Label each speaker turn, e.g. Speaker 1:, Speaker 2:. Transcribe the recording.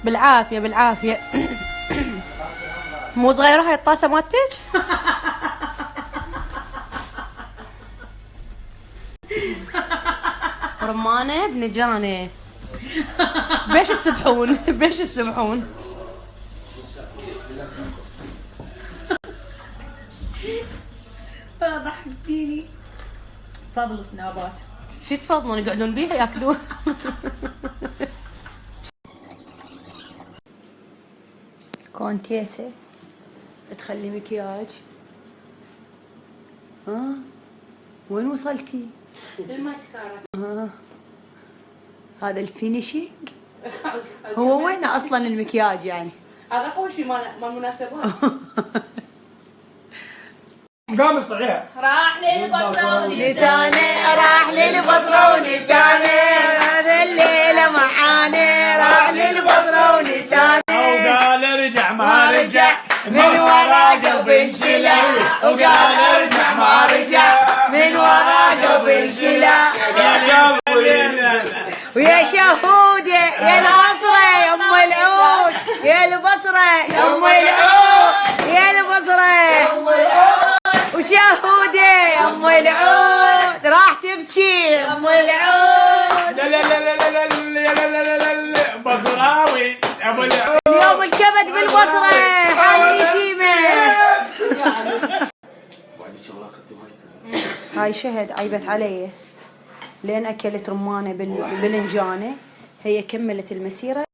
Speaker 1: بالعافية بالعافية. مو صغيرة هاي الطاسة مالتك؟ رمانة بنجانة. بيش السبحون بيش السبحون.
Speaker 2: ضحكتيني. فضل سنابات.
Speaker 1: شو تفضلون يقعدون بيها ياكلون؟ كونتيسة تخلي مكياج. وين وصلتي؟
Speaker 3: الماسكارا.
Speaker 1: هذا الفينيشينج. هو وين اصلا المكياج يعني؟
Speaker 3: هذا اول شيء مال مناسبات.
Speaker 4: قام صحيح.
Speaker 2: راح للبصرة
Speaker 1: ولسانه راح للبصرة ولسانه الليلة معاني راح للبصرة ولسانه
Speaker 4: وقال ارجع ما رجع
Speaker 1: من ورا قلب انشلع وقال ارجع ما رجع من ورا قلب انشلع ويا شهودة يا البصرة يا ام العود يا البصرة يا ام العود يا البصرة يا ام العود وشهودة يا ام العود راح تبكي يا ام العود.
Speaker 4: لا لا لا لا لا لا لا لا لا بصراوي ابو العود.
Speaker 1: اليوم الكبد بالبصرة حال يتيمة. هاي شهد عيبت علي لين اكلت رمانة بالبلنجانة. هي كملت المسيرة